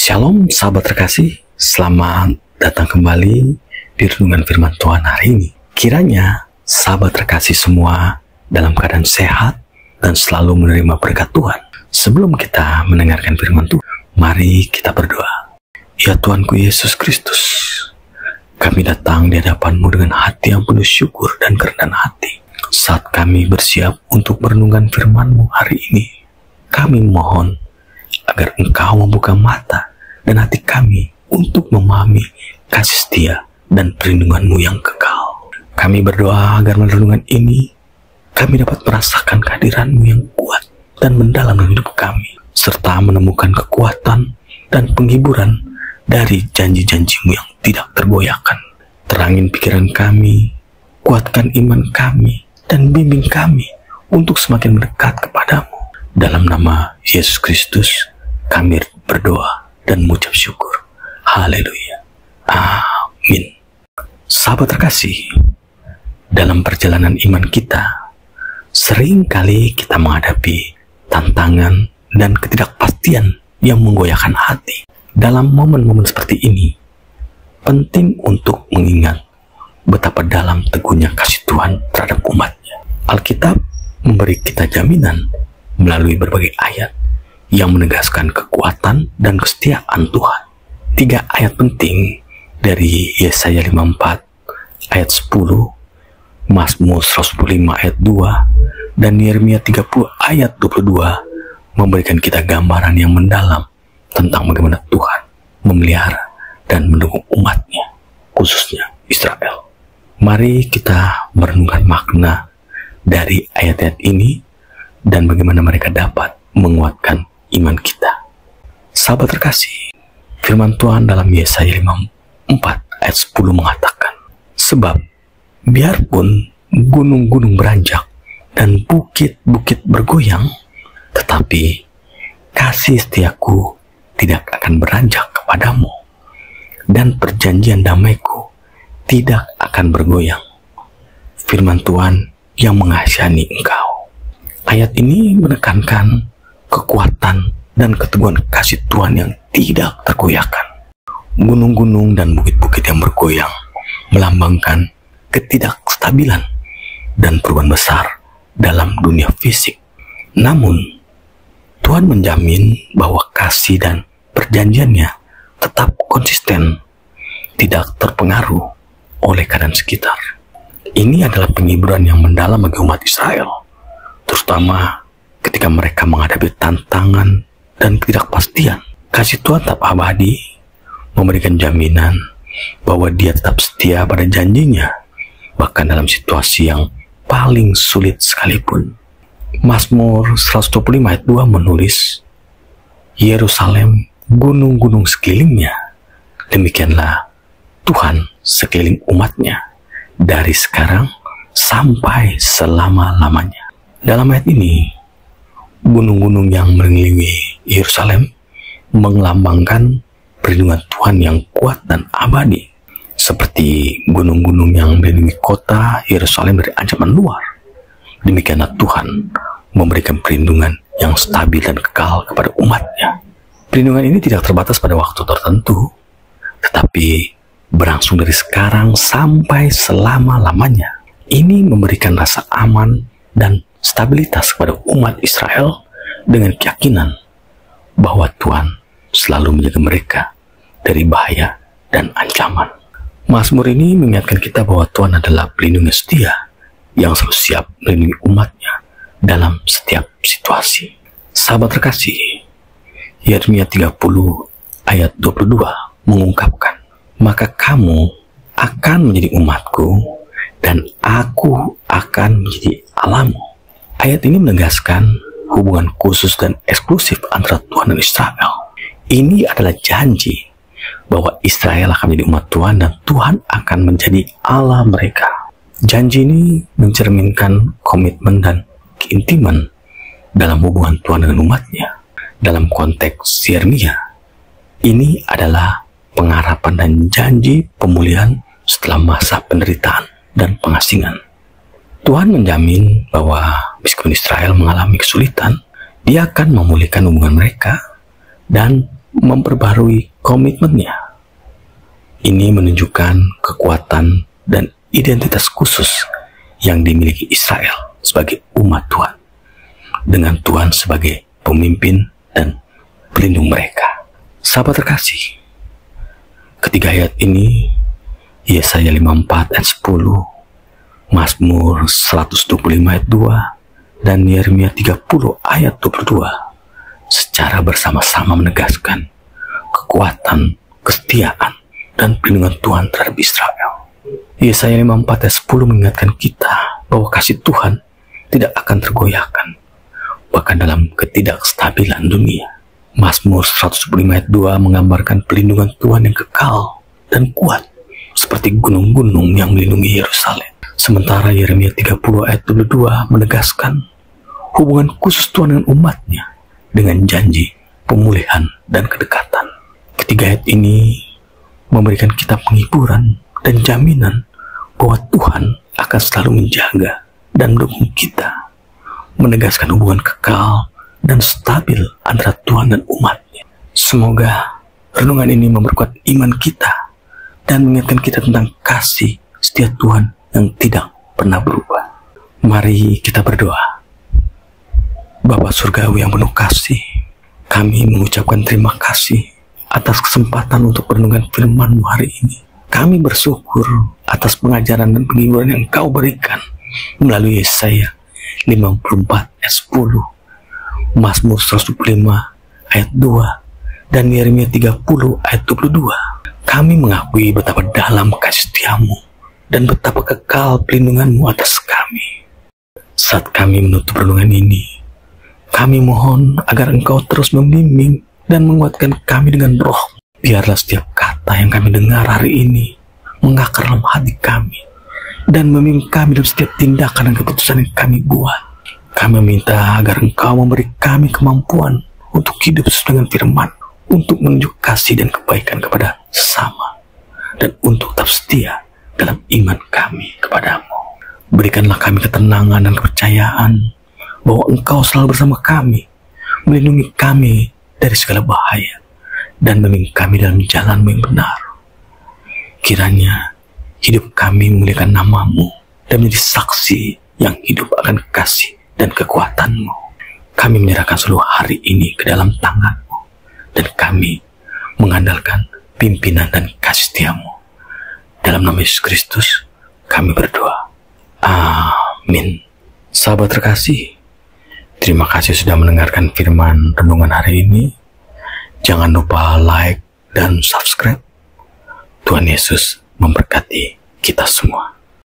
Shalom sahabat terkasih, selamat datang kembali di renungan firman Tuhan hari ini. Kiranya sahabat terkasih semua dalam keadaan sehat dan selalu menerima berkat Tuhan. Sebelum kita mendengarkan firman Tuhan, mari kita berdoa. Ya Tuhanku Yesus Kristus, kami datang di hadapan-Mu dengan hati yang penuh syukur dan kerendahan hati. Saat kami bersiap untuk merenungkan firman-Mu hari ini, kami mohon agar Engkau membuka mata dan hati kami untuk memahami kasih setia dan perlindungan-Mu yang kekal. Kami berdoa agar melalui renungan ini kami dapat merasakan kehadiran-Mu yang kuat dan mendalam dalam hidup kami, serta menemukan kekuatan dan penghiburan dari janji-janji-Mu yang tidak tergoyahkan. Terangin pikiran kami, kuatkan iman kami, dan bimbing kami untuk semakin mendekat kepadamu. Dalam nama Yesus Kristus kami berdoa dan mengucap syukur. Haleluya. Amin. Sahabat terkasih, dalam perjalanan iman kita, sering kali kita menghadapi tantangan dan ketidakpastian yang menggoyahkan hati. Dalam momen-momen seperti ini, penting untuk mengingat betapa dalam teguhnya kasih Tuhan terhadap umatnya. Alkitab memberi kita jaminan melalui berbagai ayat yang menegaskan kekuatan dan kesetiaan Tuhan. 3 ayat penting dari Yesaya 54 ayat 10, Mazmur 105 ayat 2, dan Yeremia 30 ayat 22 memberikan kita gambaran yang mendalam tentang bagaimana Tuhan memelihara dan mendukung umatnya, khususnya Israel. Mari kita merenungkan makna dari ayat-ayat ini dan bagaimana mereka dapat menguatkan iman kita. Sahabat terkasih, firman Tuhan dalam Yesaya 54 ayat 10 mengatakan, sebab biarpun gunung-gunung beranjak dan bukit-bukit bergoyang, tetapi kasih setiaku tidak akan beranjak kepadamu, dan perjanjian damaiku tidak akan bergoyang. Firman Tuhan yang mengasihani engkau. Ayat ini menekankan kekuatan dan keteguhan kasih Tuhan yang tidak tergoyahkan. Gunung-gunung dan bukit-bukit yang bergoyang melambangkan ketidakstabilan dan perubahan besar dalam dunia fisik. Namun, Tuhan menjamin bahwa kasih dan perjanjiannya tetap konsisten, tidak terpengaruh oleh keadaan sekitar. Ini adalah penghiburan yang mendalam bagi umat Israel, terutama ketika mereka menghadapi tantangan dan ketidakpastian. Kasih Tuhan tetap abadi, memberikan jaminan bahwa Dia tetap setia pada janjinya, bahkan dalam situasi yang paling sulit sekalipun. Mazmur 125 ayat 2 menulis, Yerusalem, gunung-gunung sekelilingnya, demikianlah Tuhan sekeliling umatnya, dari sekarang sampai selama-lamanya. Dalam ayat ini, gunung-gunung yang mengelilingi Yerusalem melambangkan perlindungan Tuhan yang kuat dan abadi, seperti gunung-gunung yang mengelilingi kota Yerusalem dari ancaman luar. Demikianlah Tuhan memberikan perlindungan yang stabil dan kekal kepada umatnya. Perlindungan ini tidak terbatas pada waktu tertentu, tetapi berlangsung dari sekarang sampai selama-lamanya. Ini memberikan rasa aman dan stabilitas kepada umat Israel dengan keyakinan bahwa Tuhan selalu menjaga mereka dari bahaya dan ancaman. Mazmur ini mengingatkan kita bahwa Tuhan adalah pelindung yang setia yang selalu siap melindungi umatnya dalam setiap situasi. Sahabat terkasih, Yeremia 30 ayat 22 mengungkapkan, maka kamu akan menjadi umatku dan aku akan menjadi Allahmu. Ayat ini menegaskan hubungan khusus dan eksklusif antara Tuhan dan Israel. Ini adalah janji bahwa Israel akan menjadi umat Tuhan dan Tuhan akan menjadi Allah mereka. Janji ini mencerminkan komitmen dan keintiman dalam hubungan Tuhan dengan umatnya. Dalam konteks Yeremia, ini adalah pengharapan dan janji pemulihan setelah masa penderitaan dan pengasingan. Tuhan menjamin bahwa meskipun Israel mengalami kesulitan, Dia akan memulihkan hubungan mereka dan memperbarui komitmennya. Ini menunjukkan kekuatan dan identitas khusus yang dimiliki Israel sebagai umat Tuhan, dengan Tuhan sebagai pemimpin dan pelindung mereka. Sahabat terkasih, ketiga ayat ini, Yesaya 54 ayat 10, Mazmur 125 ayat 2, dan Yeremia 30 ayat 22, secara bersama-sama menegaskan kekuatan, kesetiaan, dan perlindungan Tuhan terhadap Israel. Yesaya 54 ayat 10 mengingatkan kita bahwa kasih Tuhan tidak akan tergoyahkan, bahkan dalam ketidakstabilan dunia. Mazmur 125 ayat 2 menggambarkan perlindungan Tuhan yang kekal dan kuat, seperti gunung-gunung yang melindungi Yerusalem. Sementara Yeremia 30 ayat 22 menegaskan hubungan khusus Tuhan dengan umatnya dengan janji pemulihan dan kedekatan. Ketiga ayat ini memberikan kita penghiburan dan jaminan bahwa Tuhan akan selalu menjaga dan mendukung kita, menegaskan hubungan kekal dan stabil antara Tuhan dan umatnya. Semoga renungan ini memperkuat iman kita dan mengingatkan kita tentang kasih setia Tuhan yang tidak pernah berubah. Mari kita berdoa. Bapa Surgawi yang penuh kasih, kami mengucapkan terima kasih atas kesempatan untuk merenungkan firman-Mu hari ini. Kami bersyukur atas pengajaran dan penghiburan yang Engkau berikan melalui Yesaya 54 ayat 10, Mazmur 125 ayat 2, dan Yeremia 30 ayat 22. Kami mengakui betapa dalam kasih setia-Mu dan betapa kekal perlindungan-Mu atas kami. Saat kami menutup renungan ini, kami mohon agar Engkau terus membimbing dan menguatkan kami dengan Roh. Biarlah setiap kata yang kami dengar hari ini mengakar dalam hati kami dan memimpin kami dalam setiap tindakan dan keputusan yang kami buat. Kami meminta agar Engkau memberi kami kemampuan untuk hidup sesuai dengan firman, untuk menunjuk kasih dan kebaikan kepada sesama, dan untuk tetap setia dalam iman kami kepadamu. Berikanlah kami ketenangan dan kepercayaan bahwa Engkau selalu bersama kami, melindungi kami dari segala bahaya, dan memimpin kami dalam jalan-Mu yang benar. Kiranya hidup kami memuliakan nama-Mu dan menjadi saksi yang hidup akan kasih dan kekuatan-Mu. Kami menyerahkan seluruh hari ini ke dalam tangan-Mu, dan kami mengandalkan pimpinan dan kasih setia-Mu. Dalam nama Yesus Kristus, kami berdoa. Amin. Sahabat terkasih, terima kasih sudah mendengarkan firman renungan hari ini. Jangan lupa like dan subscribe. Tuhan Yesus memberkati kita semua.